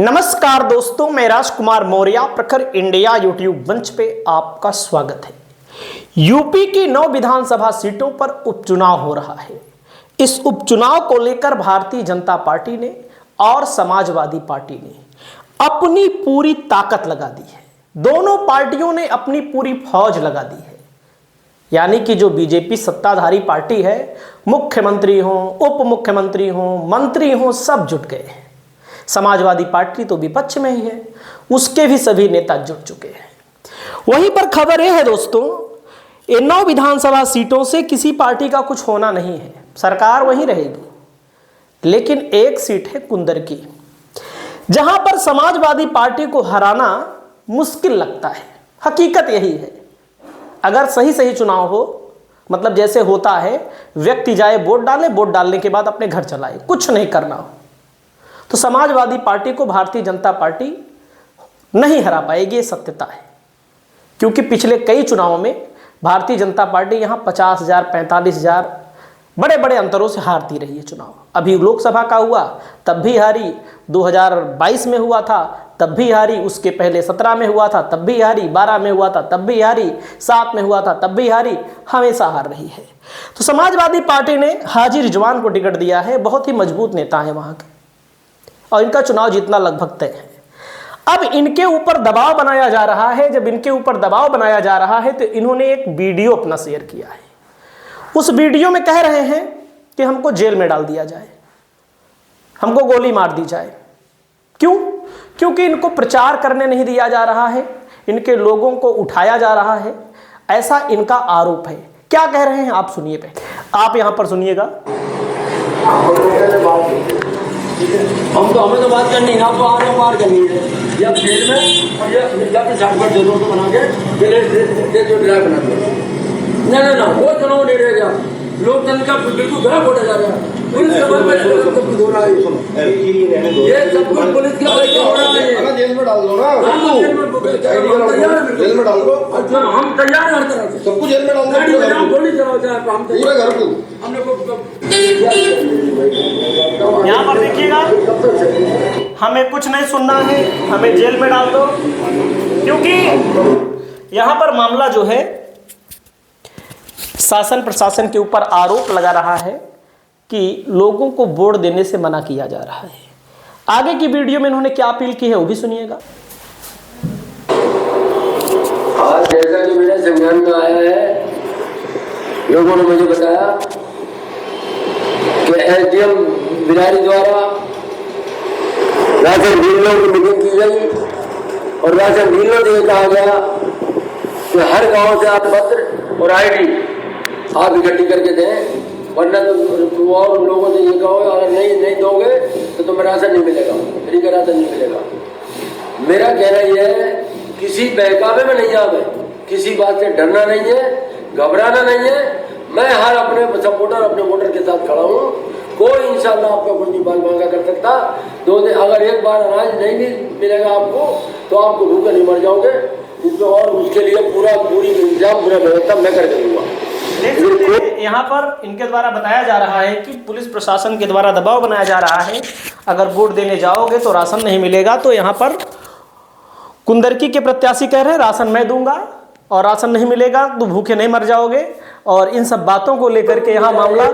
नमस्कार दोस्तों, मैं राजकुमार मौर्य प्रखर इंडिया यूट्यूब मंच पे आपका स्वागत है। यूपी की 9 विधानसभा सीटों पर उपचुनाव हो रहा है। इस उपचुनाव को लेकर भारतीय जनता पार्टी ने और समाजवादी पार्टी ने अपनी पूरी ताकत लगा दी है। दोनों पार्टियों ने अपनी पूरी फौज लगा दी है। यानी कि जो बीजेपी सत्ताधारी पार्टी है, मुख्यमंत्री हों, उप मुख्यमंत्री हों, मंत्री हों, सब जुट गए हैं। समाजवादी पार्टी तो विपक्ष में ही है, उसके भी सभी नेता जुट चुके हैं। वहीं पर खबर यह है दोस्तों, इन 9 विधानसभा सीटों से किसी पार्टी का कुछ होना नहीं है, सरकार वहीं रहेगी। लेकिन एक सीट है कुंदर की, जहां पर समाजवादी पार्टी को हराना मुश्किल लगता है। हकीकत यही है, अगर सही सही चुनाव हो, मतलब जैसे होता है व्यक्ति जाए वोट डाले, वोट डालने के बाद अपने घर चलाए, कुछ नहीं करना हो, तो समाजवादी पार्टी को भारतीय जनता पार्टी नहीं हरा पाएगी, ये सत्यता है। क्योंकि पिछले कई चुनावों में भारतीय जनता पार्टी यहाँ 50,000 45,000 बड़े बड़े अंतरों से हारती रही है चुनाव। अभी लोकसभा का हुआ तब भी हारी, 2022 में हुआ था तब भी हारी, उसके पहले 17 में हुआ था तब भी हारी, 12 में हुआ था तब भी हारी, 7 में हुआ था तब भी हारी, हमेशा हार रही है। तो समाजवादी पार्टी ने हाजी रिजवान को टिकट दिया है, बहुत ही मजबूत नेता है वहाँ के, और इनका चुनाव जीतना लगभग तय है। अब इनके ऊपर दबाव बनाया जा रहा है। जब इनके ऊपर दबाव बनाया जा रहा है तो इन्होंने एक वीडियो अपना शेयर किया है। उस वीडियो में कह रहे हैं कि हमको जेल में डाल दिया जाए, हमको गोली मार दी जाए। क्यों? क्योंकि इनको प्रचार करने नहीं दिया जा रहा है, इनके लोगों को उठाया जा रहा है, ऐसा इनका आरोप है। क्या कह रहे हैं आप सुनिए, पे आप यहां पर सुनिएगा। हमें तो बात करनी है, आपको आगे पार करनी है, या जेल में और या फिर झाड़पट जेलों को बना के जो ड्राइव बना दिया। ना वो चुनाव नहीं रहेगा, लोकतंत्र का बिल्कुल गलत होता जा रहा है। पुलिस के बल पे सब कुछ हो रहा है, ये सब कुछ पुलिस के बल पे हो रहा है। जेल में डाल दो ना, जेल में डाल दो। अच्छा, हम तैयार हर तरह से, सबको जेल में डाल दो, गोली चलाओ चाहे हम पूरे घर को। हमने यहाँ पर देखिएगा, हमें कुछ नहीं सुनना है, हमें जेल में डाल दो। क्योंकि यहाँ पर मामला जो है शासन प्रशासन के ऊपर आरोप लगा रहा है कि लोगों को वोट देने से मना किया जा रहा है। आगे की वीडियो में इन्होंने क्या अपील की है वो भी सुनिएगा। आज जैसा कि मेरे संज्ञान में आया है, लोगों ने मुझे बताया कि एसडीएम बिलारी द्वारा राशन डीलरों की मीटिंग की गई और राशन डीलरों से कहा गया कि हर गांव से आप पत्र और आईडी आप इकट्ठी करके दें, वरना तो और लोगों से ये कहो अगर नहीं दोगे तो तुम्हें राशन नहीं मिलेगा, फ्री का राशन नहीं मिलेगा। मेरा कहना यह है, किसी बहकावे में नहीं आवे, किसी बात से डरना नहीं है, घबराना नहीं है। मैं हर अपने सपोर्टर अपने वोटर के साथ खड़ा हूँ। कोई इंशाल्लाह आपका कोई नहीं बाल मांगा कर सकता। 2 दिन अगर एक बार अनाज नहीं भी मिलेगा आपको तो आपको भूखे नहीं मर जाओगे। इसमें और उसके लिए पूरी इंतजाम पूरा व्यवस्था मैं कर दूंगा। यहाँ पर इनके द्वारा बताया जा रहा है कि पुलिस प्रशासन के द्वारा दबाव बनाया जा रहा है, अगर वोट देने जाओगे तो राशन नहीं मिलेगा। तो यहाँ पर कुंदरकी के प्रत्याशी कह रहे हैं राशन मैं दूंगा और राशन नहीं मिलेगा तो भूखे नहीं मर जाओगे। और इन सब बातों को लेकर के यहाँ मामला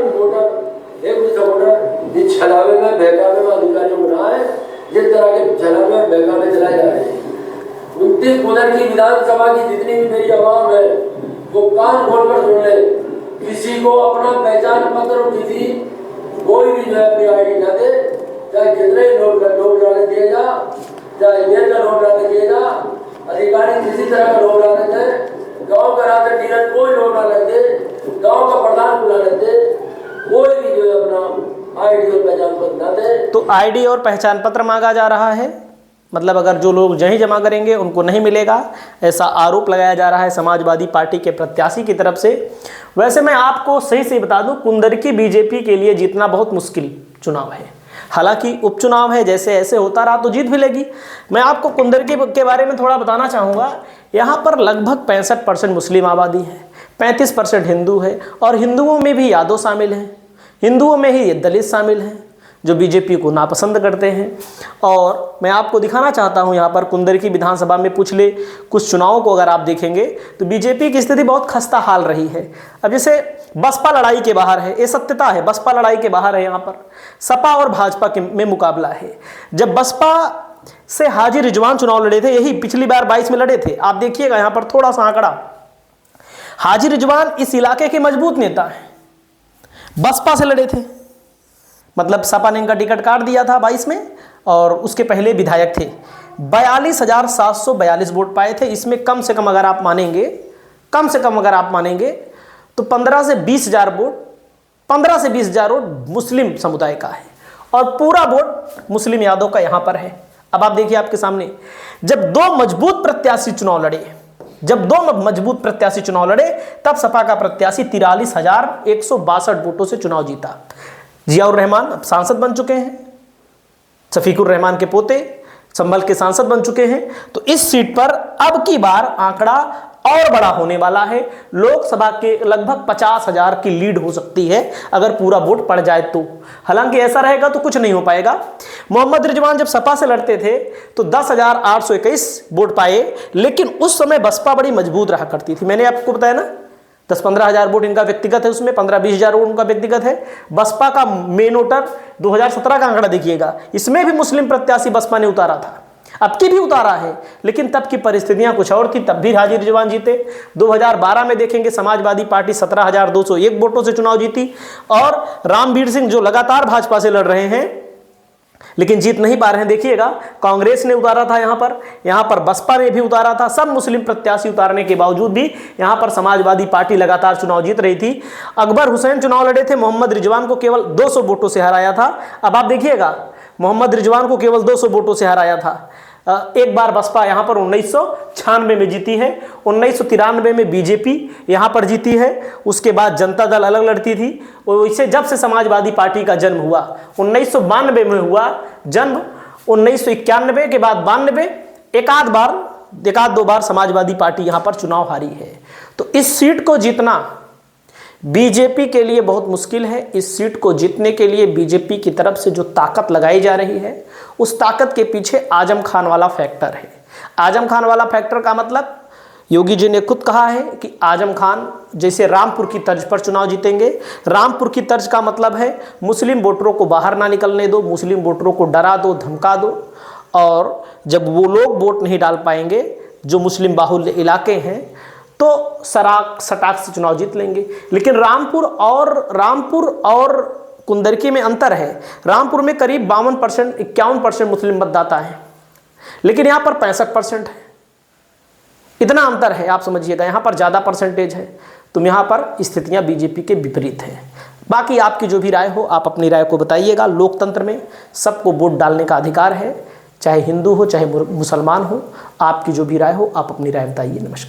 छलावे में बहकावे में अधिकारियों को ना है, जिस तरह के छलावे में बहकावे चलाए जा रहे हैं। कुंदर की विधानसभा की जितनी भी मेरी आवाम है वो कान खोलकर सुन ले। किसी को अपना पहचान पत्र और किसी कोई भी जो है अपनी आईडी ना दे, चाहे कितने ही नोट डाले दिए जा, चाहे जेल का नोट डाले दिए जा, अधिकारी किसी तरह का नोट डाले दे, गाँव का राशन डीलर कोई नोट डाले दे, गाँव का प्रधान बुला लेते, कोई भी जो है अपना आईडी और पहचान पत्र ना दे। तो आईडी और पहचान पत्र मांगा जा रहा है, मतलब अगर जो लोग नहीं जमा करेंगे उनको नहीं मिलेगा, ऐसा आरोप लगाया जा रहा है समाजवादी पार्टी के प्रत्याशी की तरफ से। वैसे मैं आपको सही से बता दूं, कुंदरकी बीजेपी के लिए जीतना बहुत मुश्किल चुनाव है। हालांकि उपचुनाव है, जैसे ऐसे होता रहा तो जीत भी लेगी। मैं आपको कुंदरकी के बारे में थोड़ा बताना चाहूँगा। यहाँ पर लगभग 65% मुस्लिम आबादी है, 35% हिंदू है, और हिंदुओं में भी यादव शामिल हैं, हिंदुओं में ही दलित शामिल हैं, जो बीजेपी को नापसंद करते हैं। और मैं आपको दिखाना चाहता हूं यहाँ पर कुंदरकी विधानसभा में पिछले कुछ चुनावों को अगर आप देखेंगे तो बीजेपी की स्थिति बहुत खस्ता हाल रही है। अब जैसे बसपा लड़ाई के बाहर है, ये सत्यता है, बसपा लड़ाई के बाहर है। यहाँ पर सपा और भाजपा में मुकाबला है। जब बसपा से हाजी रिजवान चुनाव लड़े थे, यही पिछली बार 22 में लड़े थे, आप देखिएगा यहाँ पर थोड़ा सा आंकड़ा, हाजी रिजवान इस इलाके के मजबूत नेता हैं, बसपा से लड़े थे, मतलब सपा ने इनका टिकट काट दिया था 22 में, और उसके पहले विधायक थे। 42,742 वोट पाए थे। इसमें कम से कम अगर आप मानेंगे, कम से कम अगर आप मानेंगे तो 15 से 20,000 वोट, 15 से 20,000 वोट मुस्लिम समुदाय का है, और पूरा वोट मुस्लिम यादव का यहाँ पर है। अब आप देखिए आपके सामने, जब दो मजबूत प्रत्याशी चुनाव लड़े, तब सपा का प्रत्याशी 43,162 वोटों से चुनाव जीता। जियाउर रहमान अब सांसद बन चुके हैं, शफीकुर रहमान के पोते संभल के सांसद बन चुके हैं। तो इस सीट पर अब की बार आंकड़ा और बड़ा होने वाला है। लोकसभा के लगभग 50,000 की लीड हो सकती है अगर पूरा वोट पड़ जाए तो। हालांकि ऐसा रहेगा तो कुछ नहीं हो पाएगा। मोहम्मद रिजवान जब सपा से लड़ते थे तो 10,821 वोट पाए, लेकिन उस समय बसपा बड़ी मजबूत रहा करती थी। मैंने आपको बताया ना, 10-15,000 वोट इनका व्यक्तिगत है, उसमें 15-20,000 वोट उनका व्यक्तिगत है। बसपा का मेन वोटर 2017 का आंकड़ा देखिएगा, इसमें भी मुस्लिम प्रत्याशी बसपा ने उतारा था, अब की भी उतारा है, लेकिन तब की परिस्थितियां कुछ और थी, तब भी हाजी रिजवान जीते। 2012 में देखेंगे समाजवादी पार्टी 17,201 वोटों से चुनाव जीती, और रामवीर सिंह जो लगातार भाजपा से लड़ रहे हैं लेकिन जीत नहीं पा रहे हैं, देखिएगा कांग्रेस ने उतारा था यहाँ पर बसपा ने भी उतारा था। सब मुस्लिम प्रत्याशी उतारने के बावजूद भी यहाँ पर समाजवादी पार्टी लगातार चुनाव जीत रही थी। अकबर हुसैन चुनाव लड़े थे, मोहम्मद रिजवान को केवल 200 वोटों से हराया था। अब आप देखिएगा, मोहम्मद रिजवान को केवल 200 वोटों से हराया था। एक बार बसपा यहाँ पर 1996 में जीती है, 1993 में बीजेपी यहाँ पर जीती है, उसके बाद जनता दल अलग लड़ती थी। वैसे जब से समाजवादी पार्टी का जन्म हुआ, 1992 में हुआ जन्म, 1991 के बाद 92, एकाध दो बार समाजवादी पार्टी यहाँ पर चुनाव हारी है। तो इस सीट को जीतना बीजेपी के लिए बहुत मुश्किल है। इस सीट को जीतने के लिए बीजेपी की तरफ से जो ताकत लगाई जा रही है, उस ताकत के पीछे आजम खान वाला फैक्टर है। आजम खान वाला फैक्टर का मतलब योगी जी ने खुद कहा है कि आजम खान जैसे रामपुर की तर्ज पर चुनाव जीतेंगे। रामपुर की तर्ज का मतलब है मुस्लिम वोटरों को बाहर ना निकलने दो, मुस्लिम वोटरों को डरा दो, धमका दो, और जब वो लोग वोट नहीं डाल पाएंगे जो मुस्लिम बाहुल्य इलाके हैं तो सटाक से चुनाव जीत लेंगे। लेकिन रामपुर और कुंदरकी में अंतर है। रामपुर में करीब 52%, 51% मुस्लिम मतदाता हैं, लेकिन यहाँ पर 65% है। इतना अंतर है, आप समझिएगा, यहाँ पर ज़्यादा परसेंटेज है। तो यहाँ पर स्थितियाँ बीजेपी के विपरीत हैं। बाकी आपकी जो भी राय हो, आप अपनी राय को बताइएगा। लोकतंत्र में सबको वोट डालने का अधिकार है, चाहे हिंदू हो चाहे मुसलमान हो। आपकी जो भी राय हो, आप अपनी राय बताइए। नमस्कार।